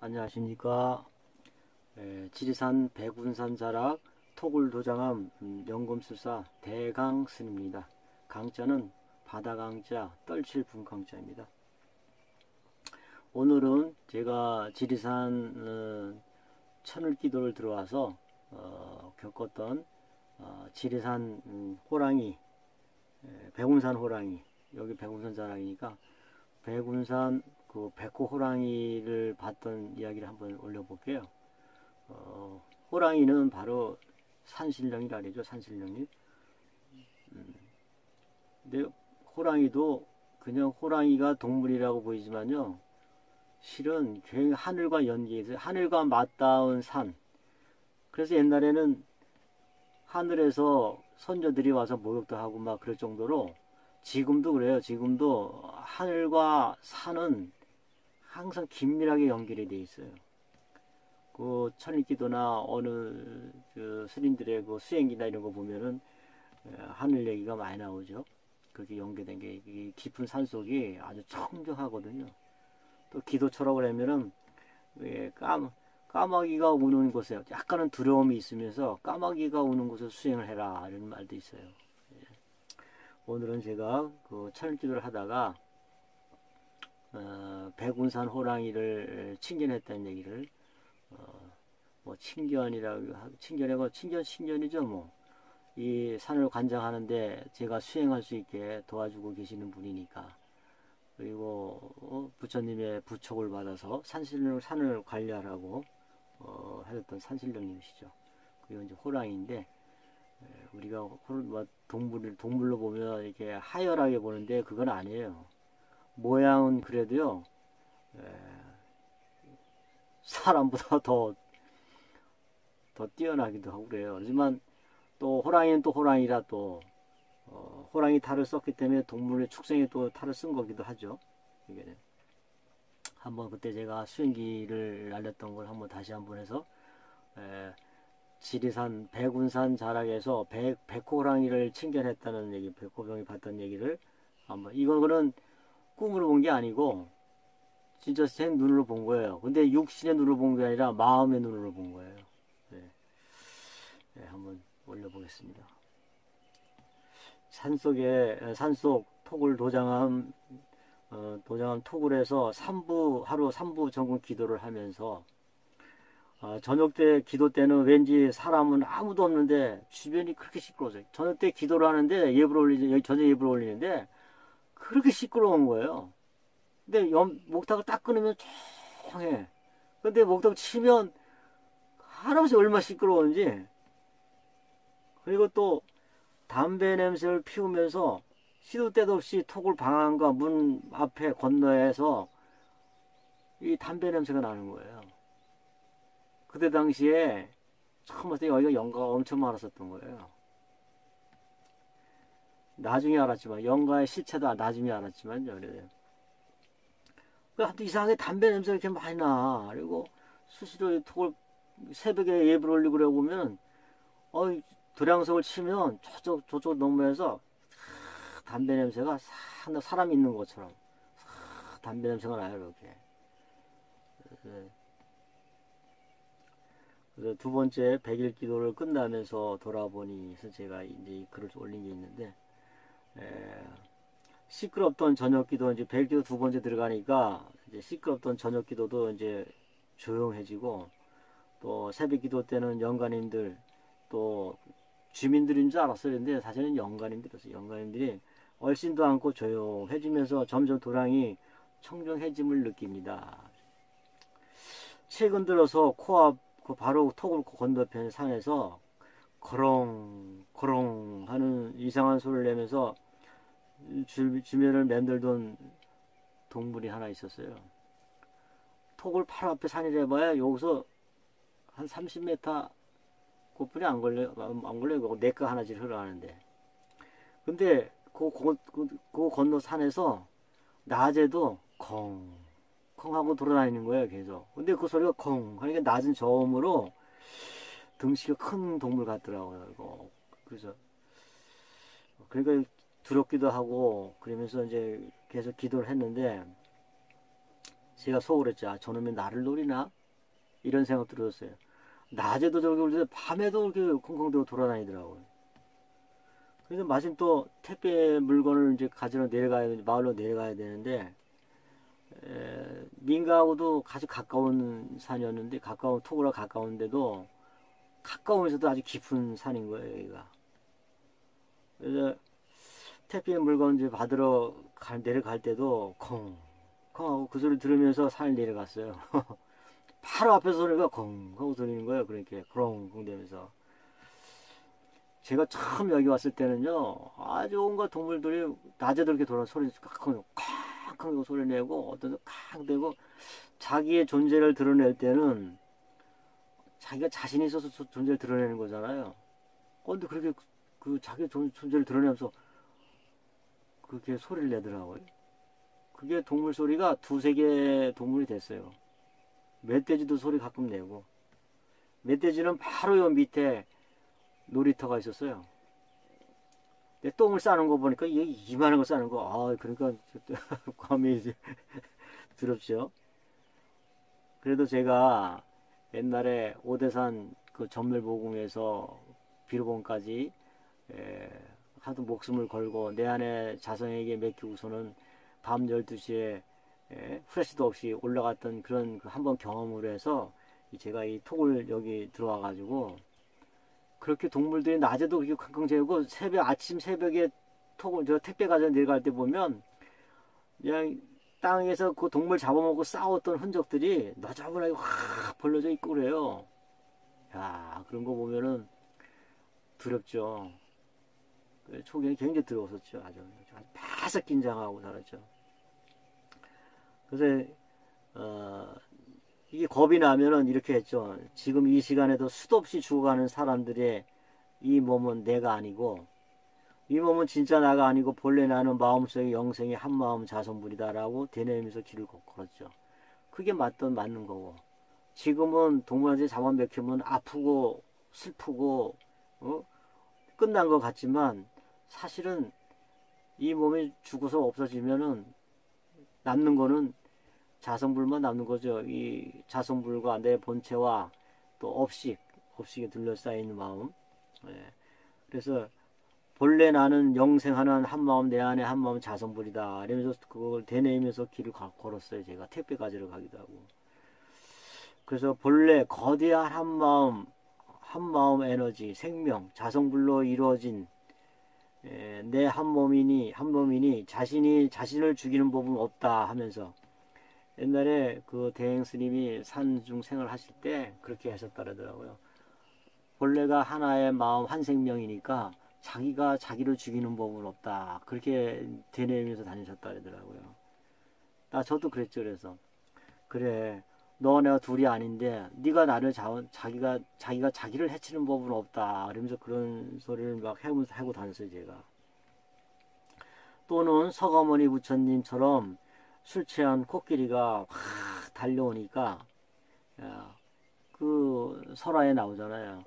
안녕하십니까. 지리산 백운산 자락 토굴 도장암 연금술사 대강스입니다. 강자는 바다강자 떨칠 분강자입니다. 오늘은 제가 지리산 천을기도를 들어와서 겪었던 지리산 호랑이, 백운산 호랑이, 여기 백운산 자락이니까 백운산 그 백호 호랑이를 봤던 이야기를 한번 올려볼게요. 호랑이는 바로 산신령이라 그러죠. 산신령이. 근데 호랑이도 그냥 호랑이가 동물이라고 보이지만요, 실은 굉장히 하늘과 연계해서 하늘과 맞닿은 산. 그래서 옛날에는 하늘에서 선조들이 와서 목욕도 하고 막 그럴 정도로, 지금도 그래요. 지금도 하늘과 산은 항상 긴밀하게 연결이 되어 있어요. 그 천일기도나 어느 그 스님들의 그 수행기나 이런 거 보면은 하늘 얘기가 많이 나오죠. 그렇게 연계된 게 깊은 산속이 아주 청정하거든요. 또 기도처라고 그러면은 까마귀가 우는 곳에 약간은 두려움이 있으면서 까마귀가 우는 곳에 수행을 해라 이런 말도 있어요. 오늘은 제가 그 천일기도를 하다가 백운산 호랑이를 칭견했다는 얘기를 뭐 친견이죠. 뭐 이 산을 관장하는데 제가 수행할 수 있게 도와주고 계시는 분이니까, 그리고 부처님의 부촉을 받아서 산을 관리하라고 하셨던 산신령님이시죠. 그리고 이제 호랑이인데, 우리가 동물로 보면 이렇게 하열하게 보는데 그건 아니에요. 모양은 그래도요, 사람보다 더 뛰어나기도 하고 그래요. 하지만 또 호랑이는 또 호랑이라 또 호랑이 탈을 썼기 때문에 동물의 축생에 또 탈을 쓴 거기도 하죠. 이게 한번 그때 제가 수행기를 날렸던 걸 한번 다시 한번 해서 지리산 백운산 자락에서 백호랑이를 칭견했다는 얘기, 백호병이 봤던 얘기를 한번, 이거는 꿈으로 본 게 아니고 진짜 제 눈으로 본 거예요. 근데 육신의 눈으로 본 게 아니라 마음의 눈으로 본 거예요. 한번 올려보겠습니다. 산속 토굴 도장암 토굴에서 하루 3부 정금 기도를 하면서, 저녁 때 기도 때는 왠지 사람은 아무도 없는데 주변이 그렇게 시끄러워요. 저녁 때 기도를 하는데 저녁 예불을 올리는데 그렇게 시끄러운 거예요. 근데 목탁을 딱 끊으면 조용해. 근데 목탁 치면 할아버지 얼마나 시끄러운지. 그리고 또 담배 냄새를 피우면서 시도 때도 없이 토굴 방안과 문 앞에 건너에서 이 담배 냄새가 나는 거예요. 그때 당시에 처음 봤을 때 여기가 영가가 엄청 많았었던 거예요. 나중에 알았지만, 영가의 실체도 나중에 알았지만요. 그래서 이상하게 담배 냄새가 이렇게 많이 나. 그리고 수시로 토굴 새벽에 예불 올리고 그래 보면 도량석을 치면 저쪽 너머에서 담배 냄새가 사람 있는 것처럼 담배 냄새가 나요. 이렇게. 그래서 두 번째 100일 기도를 끝나면서 돌아보니 해서 제가 이제 글을 올린 게 있는데, 시끄럽던 저녁 기도, 이제 100일 기도 두 번째 들어가니까 이제 시끄럽던 저녁 기도도 이제 조용해지고, 또 새벽 기도 때는 영가님들, 또 주민들인 줄 알았어요. 근데 사실은 영가님들이었어요. 영가님들이 얼씬도 않고 조용해지면서 점점 도량이 청정해짐을 느낍니다. 최근 들어서 코앞 바로 토굴 건너편 산에서 거렁거렁 하는 이상한 소리를 내면서 주변을 맴돌던 동물이 하나 있었어요. 토굴 바로 앞에 산이라 봐야 여기서 한 30m 꽃분이 안 걸려요. 내가 하나씩 흘러가는데. 근데 그 건너 산에서 낮에도 콩 하고 돌아다니는 거예요, 계속. 근데 그 소리가 콩 하니까 낮은 저음으로 등치가 큰 동물 같더라고요. 이거. 그래서 그러니까 두렵기도 하고 그러면서 이제 계속 기도를 했는데, 제가 속으로 했죠. 아, 저놈이 나를 노리나? 이런 생각 들었어요. 낮에도 저렇게 울는데 밤에도 이렇게 콩콩대고 돌아다니더라고요. 그래서 마침 또 택배 물건을 이제 가지러 내려가야, 마을로 내려가야 되는데, 민가하고도 아주 가까운 산이었는데, 가까운, 토구라 가까운데도, 가까우면서도 아주 깊은 산인 거예요, 여기가. 그래서 택배 물건 이제 받으러 내려갈 때도, 콩, 콩 하고 그 소리 들으면서 산을 내려갔어요. 바로 앞에서 소리가 콩 하고 들리는 거예요. 그러니까, 그렁 되면서. 제가 처음 여기 왔을 때는요, 아주 온갖 동물들이 낮에도 이렇게 돌아 소리 쾅쾅 소리 내고 어떤 쾅 되고 자기의 존재를 드러낼 때는 자기가 자신이 있어서 존재를 드러내는 거잖아요. 근데 그렇게 그 자기 존재를 드러내면서 그렇게 소리를 내더라고요. 그게 동물 소리가 두세 개 동물이 됐어요. 멧돼지도 소리 가끔 내고, 멧돼지는 바로 요 밑에 놀이터가 있었어요. 근데 똥을 싸는 거 보니까 얘 이만한 거 싸는 거, 아, 그러니까 감이 이제 두렵죠. 그래도 제가 옛날에 오대산 그 전멸보궁에서 비로봉까지 하도 목숨을 걸고 내 안에 자성에게 맡기고서는 밤 12시에 후레쉬도 없이 올라갔던 그런 그 한번 경험을 해서 제가 이 톡을 여기 들어와 가지고 그렇게 동물들이 낮에도 그렇게 쾅쾅 재우고 아침 새벽에 톡을 저 택배 가져 내려갈 때 보면 그냥 땅에서 그 동물 잡아먹고 싸웠던 흔적들이 너저분하게 확 벌려져 있고 그래요. 야, 그런 거 보면은 두렵죠. 초기에는 굉장히 두려웠었죠. 아주 바삭 긴장하고 살았죠. 그래서 이게 겁이 나면은 이렇게 했죠. 지금 이 시간에도 수도 없이 죽어가는 사람들의 이 몸은 내가 아니고, 이 몸은 진짜 나가 아니고 본래 나는 마음속에 영생의 한마음 자성불이다라고 되뇌면서 길을 걸었죠. 그게 맞는 거고, 지금은 동물한테 잡아먹히면 아프고 슬프고 끝난 것 같지만 사실은 이 몸이 죽어서 없어지면은 남는 거는 자성불만 남는 거죠. 이 자성불과 내 본체와 또 업식에 둘러싸인 마음. 그래서 본래 나는 영생하는 한마음, 내 안에 한마음 자성불이다 이러면서 그걸 되뇌면서 길을 걸었어요. 제가 택배 가지러 가기도 하고. 그래서 본래 거대한 한마음 에너지, 생명, 자성불로 이루어진 내 한몸이니 자신이 자신을 죽이는 법은 없다 하면서 옛날에 그 대행 스님이 산중 생활 하실 때 그렇게 하셨다더라고요. 본래가 하나의 마음 한 생명이니까 자기가 자기를 죽이는 법은 없다. 그렇게 되뇌면서 다니셨다 그러더라고요. 저도 그랬죠. 그래서 그래, 너와 내가 둘이 아닌데 네가 나를 자기가 자기를 해치는 법은 없다. 그러면서 그런 소리를 막 하고 다녔어요. 제가. 또는 서가모니 부처님처럼 술 취한 코끼리가 확 달려오니까 그 설화에 나오잖아요.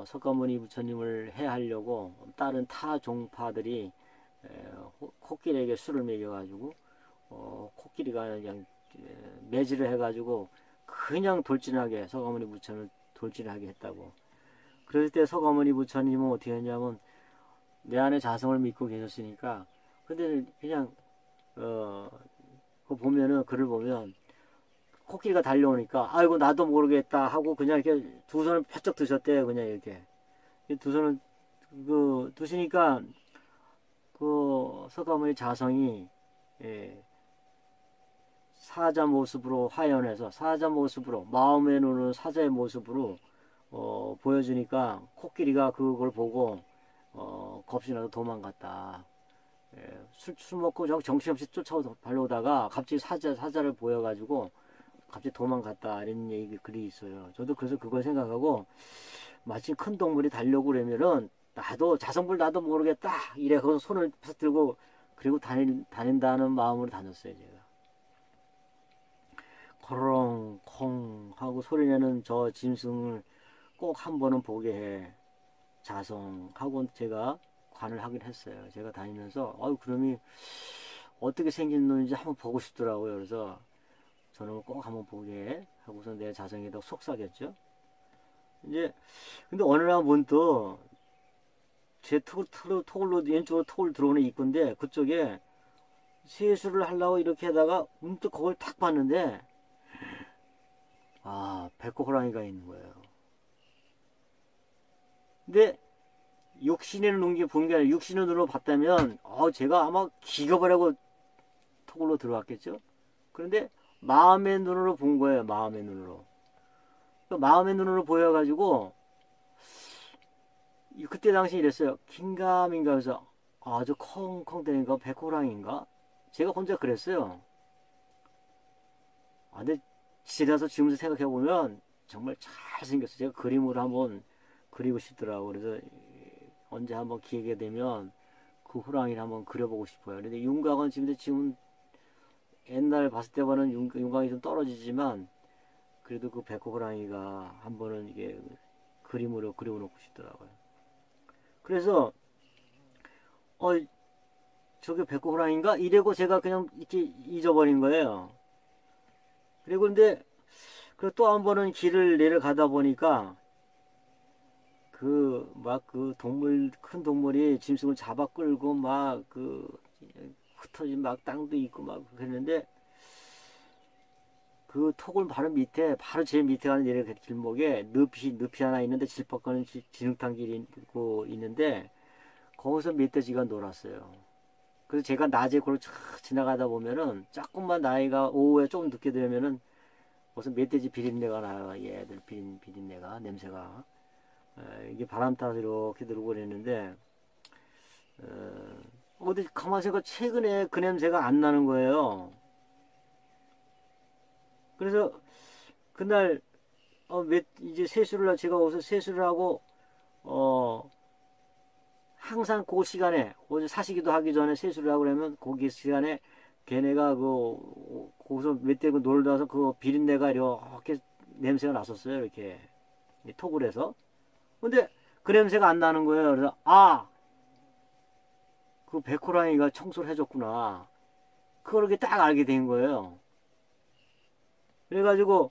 석가모니 부처님을 해하려고 다른 타 종파들이 코끼리에게 술을 먹여가지고 코끼리가 그냥 매질을 해가지고 그냥 돌진하게 석가모니 부처님을 돌진하게 했다고. 그럴 때 석가모니 부처님은 어떻게 했냐면 내 안에 자성을 믿고 계셨으니까 근데 그냥 그 보면은 글을 보면 코끼리가 달려오니까 아이고 나도 모르겠다 하고 그냥 이렇게 두 손을 펴쩍 드셨대요. 그냥 이렇게 두 손을 드시니까 그 석가모니 자성이 사자 모습으로 화연해서 사자 모습으로 마음의 눈을 사자의 모습으로 보여주니까 코끼리가 그걸 보고 겁이 나서 도망갔다. 술 먹고 정신없이 달려오다가 갑자기 사자를 보여가지고 갑자기 도망갔다 이런 글이 있어요. 저도 그래서 그걸 생각하고 마침 큰 동물이 달려오고 그러면은 나도 자성불 나도 모르겠다 이래 거기서 손을 팍 들고 그리고 다닌다는 마음으로 다녔어요. 제가 거렁 콩 하고 소리내는 저 짐승을 꼭 한 번은 보게 해 자성하고 제가 관을 하긴 했어요. 제가 다니면서 그놈이 어떻게 생긴 놈인지 한번 보고 싶더라고요. 그래서 저놈을 꼭 한번 보게 하고서 내 자성에다 속삭였죠. 이제 근데 어느 날 문득 제 톡으로 왼쪽으로 톡을 들어오는 입구인데 그쪽에 세수를 하려고 이렇게 하다가 문득 그걸 탁 봤는데 아 백호 호랑이가 있는 거예요. 근데 육신의 눈이 본 게 아니라 육신의 눈으로 봤다면 제가 아마 기겁을 하고 톡으로 들어왔겠죠. 그런데 마음의 눈으로 본 거예요. 마음의 눈으로. 마음의 눈으로 보여가지고 그때 당시 이랬어요. 긴가민가 해서 아주 콩콩 대니까 백호랑인가? 제가 혼자 그랬어요. 근데 지나서 지금서 생각해보면 정말 잘생겼어요. 제가 그림으로 한번 그리고 싶더라고요. 그래서 언제 한번 기회가 되면 그 호랑이를 한번 그려보고 싶어요. 근데 윤곽은 지금 옛날 봤을 때와는 윤곽이 좀 떨어지지만 그래도 그 백호 호랑이가 한 번은 이게 그림으로 그려놓고 싶더라고요. 그래서 저게 백호 호랑이인가? 이래고 제가 그냥 이렇게 잊어버린 거예요. 그리고 근데 또 한 번은 길을 내려가다 보니까 그 동물, 큰 동물이 짐승을 잡아 끌고 흩어진 땅도 있고 그랬는데 그 톡을 바로 밑에, 바로 제일 밑에 가는 내려갈 길목에 늪이 하나 있는데 질퍽한 진흙탕 길이 있는데 거기서 멧돼지가 놀았어요. 그래서 제가 낮에 그걸 지나가다 보면은 조금만 나이가 오후에 조금 늦게 되면은 무슨 멧돼지 비린내가 나요. 얘들 비린내가, 냄새가. 이게 바람 타서 이렇게 들고 그랬는데 어디 가만히 생각해 최근에 그 냄새가 안 나는 거예요. 그래서 그날 이제 세수를 제가 어디서 세수를 하고 항상 그 시간에 어제 사시기도 하기 전에 세수를 하고 그러면 거기 시간에 걔네가 거기서 멧돼지 놀다 와서 그 비린내가 이렇게 냄새가 났었어요. 이렇게 톡을 해서. 근데 그 냄새가 안 나는 거예요. 그래서 그 백호랑이가 청소를 해줬구나. 그걸 이렇게 딱 알게 된 거예요. 그래가지고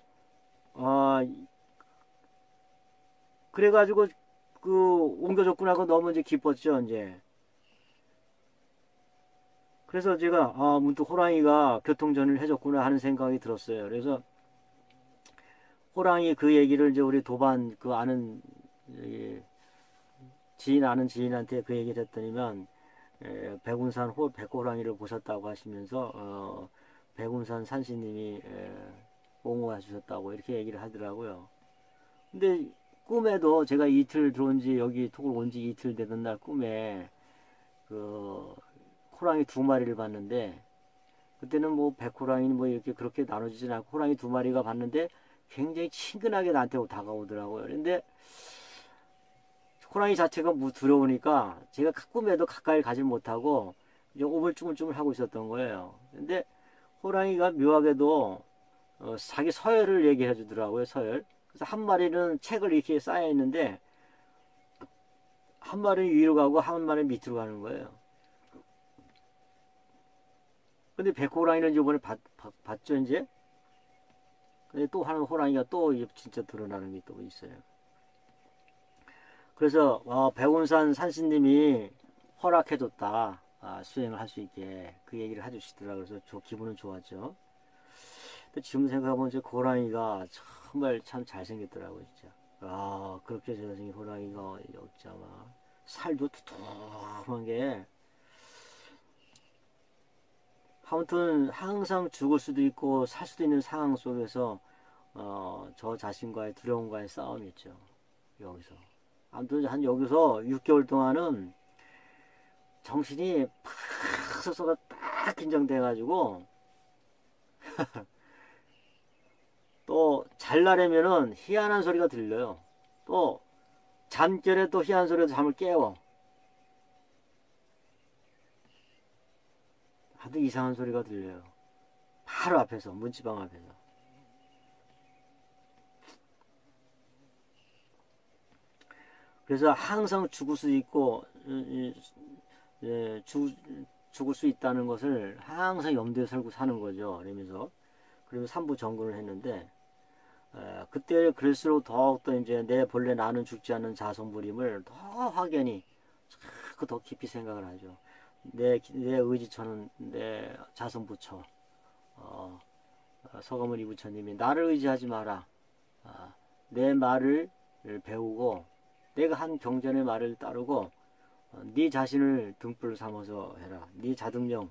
옮겨줬구나 하고 너무 이제 기뻤죠. 이제 그래서 제가 문득 호랑이가 교통전을 해줬구나 하는 생각이 들었어요. 그래서 호랑이 그 얘기를 이제 우리 도반 아는 지인한테 그 얘기를 했더니만 백운산 백호랑이를 보셨다고 하시면서 백운산 산신님이 옹호해 주셨다고 이렇게 얘기를 하더라고요. 근데 꿈에도 제가 이틀 들어온지 여기 톡을 온지 이틀 되던 날 꿈에 호랑이 2마리를 봤는데 그때는 백호랑이는 이렇게 그렇게 나눠지진 않고 호랑이 2마리가 봤는데 굉장히 친근하게 나한테 다가오더라고요. 그런데 호랑이 자체가 두려우니까 제가 꿈에도 가까이 가지 못하고 이제 오물쭈물쭈물 하고 있었던 거예요. 근데 호랑이가 묘하게도 자기 서열을 얘기해 주더라고요. 서열. 그래서 한 마리는 책을 이렇게 쌓여 있는데 한 마리는 위로 가고 한 마리는 밑으로 가는 거예요. 근데 백호랑이는 이번에 봤죠 이제. 근데 또 하는 호랑이가 또 진짜 드러나는 게 또 있어요. 그래서 백운산 산신님이 허락해줬다. 수행을 할 수 있게 그 얘기를 해주시더라고요. 그래서 기분은 좋았죠. 근데 지금 생각해보면 그 호랑이가 정말 참 잘생겼더라고요. 진짜. 그렇게 잘생긴 호랑이가 없지 아마. 살도 두툼한 게 아무튼 항상 죽을 수도 있고 살 수도 있는 상황 속에서 저 자신과의 두려움과의 싸움이었죠. 여기서. 아무튼 여기서 6개월 동안은 정신이 팍 서서가 딱 긴장돼가지고 또 잘나려면은 희한한 소리가 들려요. 또 잠결에 또 희한한 소리가 잠을 깨워. 하도 이상한 소리가 들려요. 바로 앞에서, 문지방 앞에서. 그래서 항상 죽을 수 있고 죽을 수 있다는 것을 항상 염두에 설고 사는 거죠. 그러면서 그리고 3부 정근을 했는데, 그때 그럴수록 더욱더 이제 내 본래 나는 죽지 않는 자성불임을 더 확연히 자꾸 더 깊이 생각을 하죠. 내 의지처는 내 자성부처, 서가모니 부처님이 나를 의지하지 마라. 내 말을 배우고 내가 한 경전의 말을 따르고 네 자신을 등불 삼아서 해라. 네 자등령,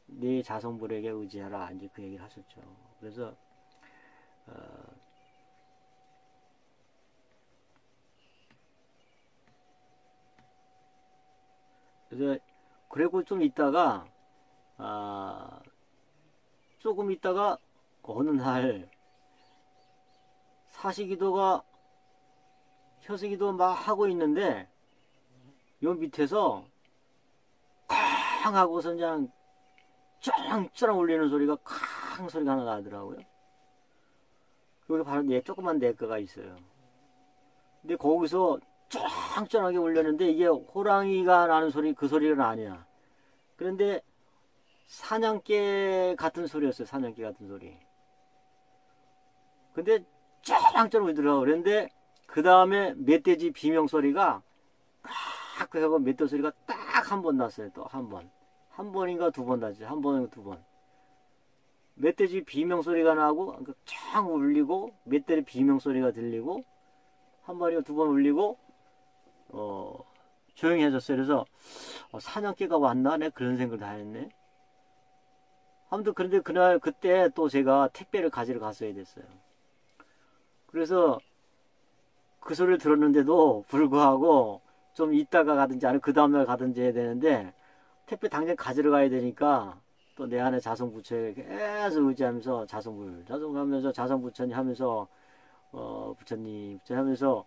네 자성불에게 의지하라. 이제 그 얘기를 하셨죠. 그래서 그리고 좀 있다가 조금 있다가 어느 날 사시기도가 혀세기도 막 하고 있는데 요 밑에서 쾅 하고서 그냥 쩌렁쩌렁 울리는 소리가 쾅 소리가 하나 나더라고요. 여기 바로 조그만 내과가 있어요. 근데 거기서 쩌렁쩌렁하게 울렸는데 이게 호랑이가 나는 소리, 그 소리가 아니야. 그런데 사냥개 같은 소리였어요. 사냥개 같은 소리. 근데 쩌렁쩌렁 울더라고요. 그런데 그 다음에 멧돼지 비명 소리가 딱 하고 멧돼지 소리가 딱 한 번 났어요. 또 한 번. 한 번인가 두 번 났지. 한 번인가 두 번. 멧돼지 비명 소리가 나고 쫙 울리고 멧돼지 비명 소리가 들리고 한 번인가 두 번 울리고 조용히 해졌어요. 그래서 사냥개가 왔나? 내 그런 생각을 다 했네. 아무튼 그런데 그때 또 제가 택배를 가지러 갔어야 됐어요. 그래서 그 소리를 들었는데도 불구하고 좀 이따가 가든지 아니면 그 다음날 가든지 해야 되는데 택배 당장 가지러 가야 되니까 또 내 안에 자성부처에 계속 의지하면서 자성하면서 자성부처님 하면서 부처님 하면서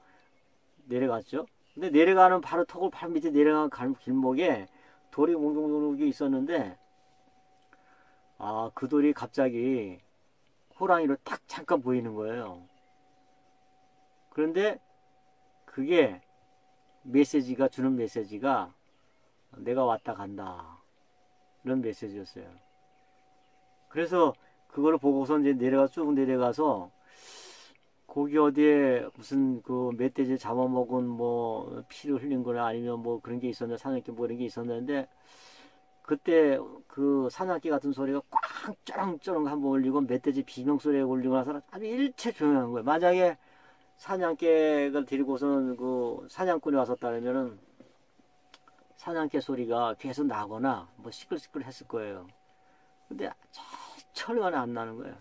내려갔죠. 근데 내려가는 바로 턱을 바로 밑에 내려가는 길목에 돌이 몽둥몽둥이 있었는데 그 돌이 갑자기 호랑이로 딱 잠깐 보이는 거예요. 그런데 그게 주는 메시지가 내가 왔다 간다. 이런 메시지였어요. 그래서 그거를 보고서 이제 쭉 내려가서 거기 어디에 무슨 그 멧돼지 잡아먹은 뭐 피를 흘린 거나 아니면 뭐 그런 게 있었나 사냥개 뭐 이런 게 있었는데 그때 그 사냥개 같은 소리가 꽝 쩌렁쩌렁 한번 울리고 멧돼지 비명 소리가 울리고 나서 아주 일체 조용한 거예요. 만약에 사냥개를 데리고서는 그 사냥꾼이 왔었다면은 사냥개 소리가 계속 나거나 뭐 시끌시끌 했을 거예요. 근데 철만에 안 나는 거예요.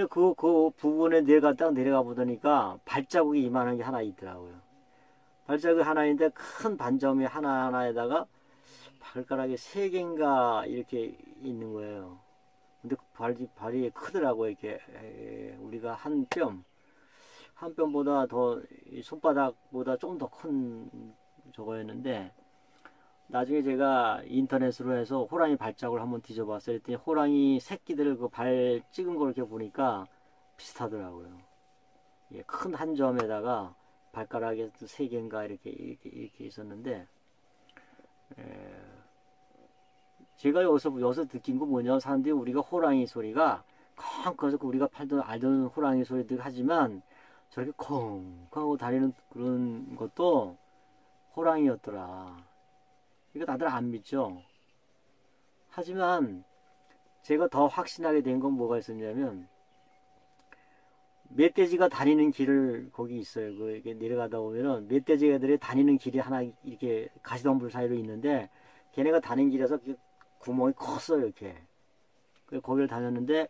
그 부분에 딱 내려가 보니까 발자국이 이만한 게 하나 있더라고요. 발자국이 하나 있는데 큰 반점이 하나하나에다가 발가락이 3개인가 이렇게 있는 거예요. 근데 발이 크더라고요. 이렇게 우리가 한 뼘보다 더 손바닥보다 조금 더 큰 저거였는데 나중에 제가 인터넷으로 해서 호랑이 발자국을 한번 뒤져봤어요. 그랬더니 호랑이 새끼들 그 발 찍은 걸 이렇게 보니까 비슷하더라고요. 예, 큰 한 점에다가 발가락에 3개인가 이렇게 있었는데 제가 여기서 느낀 거 뭐냐, 사람들이 우리가 호랑이 소리가 콩 커서 우리가 알던 호랑이 소리들 하지만 저렇게 콩 하고 다니는 그런 것도 호랑이였더라. 이거 다들 안 믿죠. 하지만 제가 더 확신하게 된 건 뭐가 있었냐면 멧돼지가 다니는 길을 거기 있어요. 이렇게 내려가다 보면은 멧돼지들이 다니는 길이 하나 이렇게 가시덤불 사이로 있는데 걔네가 다니는 길에서 구멍이 컸어요. 이렇게. 그래서 거기를 다녔는데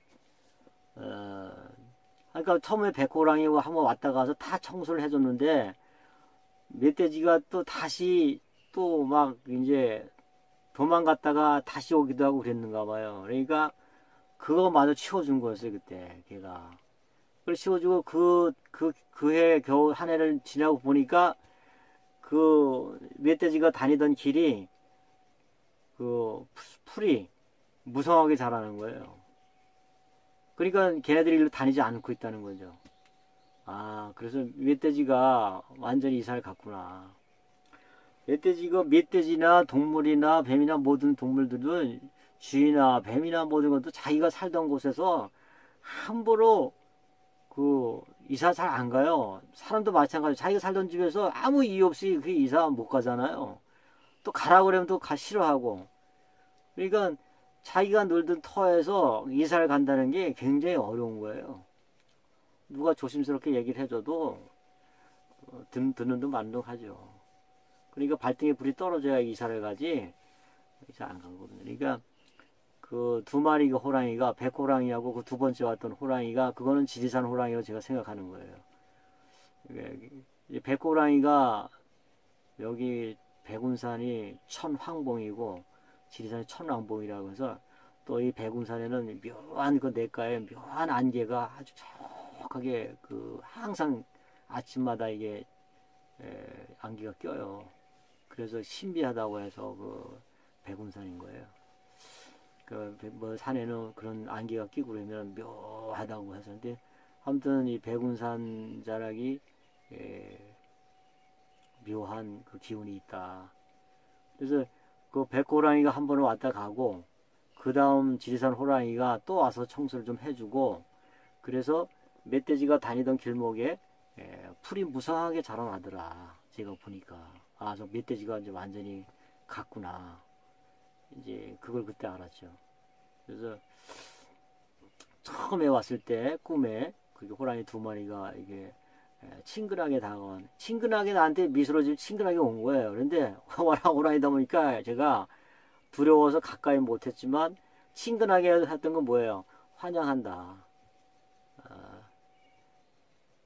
그러니까 처음에 백호랑이가 한번 왔다 가서 다 청소를 해줬는데 멧돼지가 또 다시 또 막 이제 도망갔다가 다시 오기도 하고 그랬는가 봐요. 그러니까 그거 마저 치워준 거였어요. 그때 걔가. 그걸 치워주고 그 해 겨우 한 해를 지나고 보니까 그 멧돼지가 다니던 길이 그 풀이 무성하게 자라는 거예요. 그러니까 걔네들이 일로 다니지 않고 있다는 거죠. 그래서 멧돼지가 완전히 이사를 갔구나. 멧돼지나 동물이나 뱀이나 모든 동물들은 쥐나 뱀이나 모든 것도 자기가 살던 곳에서 함부로 그 이사 잘 안 가요. 사람도 마찬가지. 자기가 살던 집에서 아무 이유 없이 그 이사 못 가잖아요. 또 가라고 그러면 또 가 싫어하고. 그러니까 자기가 놀던 터에서 이사를 간다는 게 굉장히 어려운 거예요. 누가 조심스럽게 얘기를 해줘도 듣는 둥 마는 둥 하죠. 그러니까 발등에 불이 떨어져야 이사를 가지 이사 안 가거든요. 그러니까 그 두 마리 그 호랑이가 백호랑이하고 그 두 번째 왔던 호랑이가 그거는 지리산 호랑이라고 제가 생각하는 거예요. 백호랑이가 여기 백운산이 천황봉이고 지리산이 천왕봉이라고 해서 또 이 백운산에는 묘한 그 냇가에 묘한 안개가 아주 정확하게 그 항상 아침마다 이게 안개가 껴요. 그래서 신비하다고 해서 그 백운산인 거예요. 그 뭐 산에는 그런 안개가 끼고 그러면 묘하다고 해서 근데 아무튼 이 백운산 자락이 묘한 그 기운이 있다. 그래서 그 백호랑이가 한 번은 왔다 가고 그 다음 지리산 호랑이가 또 와서 청소를 좀 해주고 그래서 멧돼지가 다니던 길목에 풀이 무성하게 자라나더라. 제가 보니까 아, 저 멧돼지가 이제 완전히 갔구나. 이제 그걸 그때 알았죠. 그래서 처음에 왔을 때 꿈에 그 호랑이 두 마리가 이게 친근하게 다가온, 친근하게 나한테 미소로 지금 친근하게 온 거예요. 그런데 호랑이다 보니까 제가 두려워서 가까이 못했지만 친근하게 했던 건 뭐예요? 환영한다.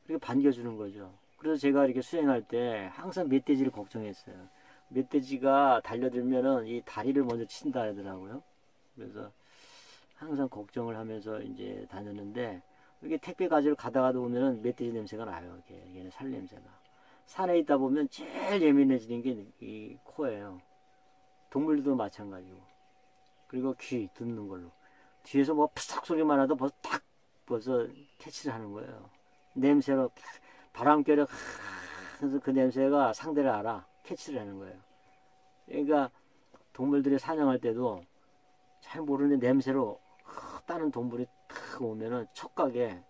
그렇게 반겨주는 거죠. 그래서 제가 이렇게 수행할 때 항상 멧돼지를 걱정했어요. 멧돼지가 달려들면은 이 다리를 먼저 친다 하더라고요. 그래서 항상 걱정을 하면서 이제 다녔는데 이게 택배 가지러 가다가도 보면은 멧돼지 냄새가 나요. 이게 얘는 살 냄새가. 산에 있다 보면 제일 예민해지는 게 이 코예요. 동물들도 마찬가지고. 그리고 귀 듣는 걸로. 뒤에서 뭐 푸삭 소리만 하도 벌써 캐치를 하는 거예요. 냄새로 바람결에 그래서 그 냄새가 상대를 알아. 캐치를 하는 거예요. 그러니까 동물들이 사냥할 때도 잘 모르는 냄새로 다른 동물이 탁 오면은 촉각에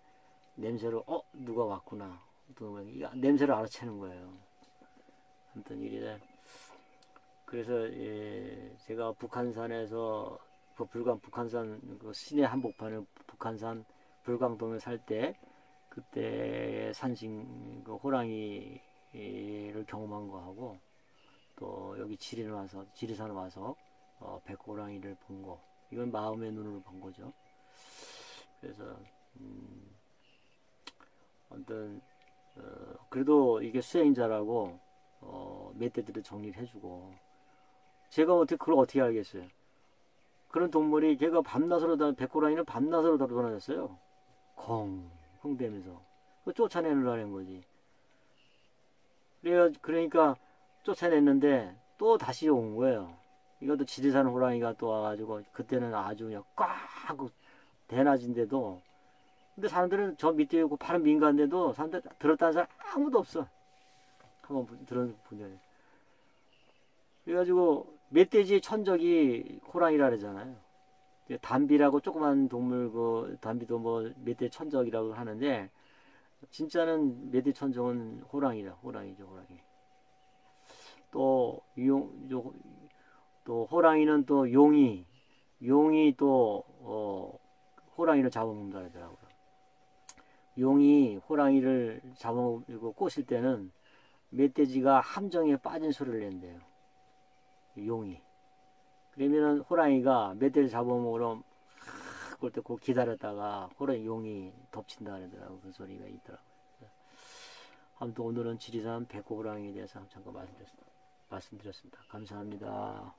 냄새로 누가 왔구나. 냄새를 알아채는 거예요. 아무튼 이래. 그래서 제가 북한산에서 그 북한산 그 시내 한복판에 북한산 불광동에 살 때 그때 산신 그 호랑이를 경험한 거하고 또 여기 지리산 와서 백호랑이를 본 거. 이건 마음의 눈으로 본 거죠. 그래서 아무튼 그래도 이게 수행자라고 멧돼지를 정리를 해주고 제가 그걸 어떻게 알겠어요? 그런 동물이 걔가 밤낮으로 백호랑이는 밤낮으로 돌아다녔어요. 콩 대면서 쫓아내려는 거지. 그러니까 쫓아냈는데 또 다시 온 거예요. 이것도 지리산 호랑이가 또 와가지고 그때는 아주 그냥 꽉 하고 대낮인데도 근데 사람들은 저 밑에 있고 바로 민가인데도 사람들 들었다는 사람 아무도 없어. 한번 들은 분들. 그래가지고 멧돼지의 천적이 호랑이라 그러잖아요. 담비라고 조그만 동물 담비도 뭐 멧돼지 천적이라고 하는데 진짜는 멧돼지 천적은 호랑이죠. 호랑이. 또 호랑이는 또 용이 또 호랑이를 잡아먹는다 하더라고요. 용이 호랑이를 잡아먹고 꼬실 때는 멧돼지가 함정에 빠진 소리를 낸대요. 용이. 그러면은 호랑이가 멧돼지 잡아먹으러 그럴 때 꼭 기다렸다가 용이 덮친다 그러더라고요. 그 소리가 있더라고요. 아무튼 오늘은 지리산 백호호랑이에 대해서 잠깐 말씀드렸습니다. 감사합니다.